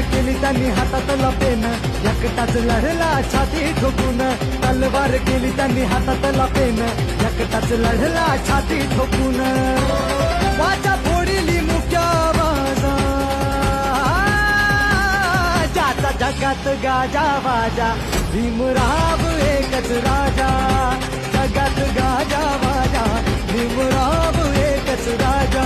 केली त्यांनी हातातला पेन, एकटाच लढला छाती ठोकून. तलवार केली त्यांनी हातातला पेन, एकटाच लढला छाती ठोकून. वाचा फोडली मुक्या आवाजा, ज्याचा जगात गाजा वाजा. भीमराव एकच राजा, जगात गाजा वाजा. भीमराव एकच राजा.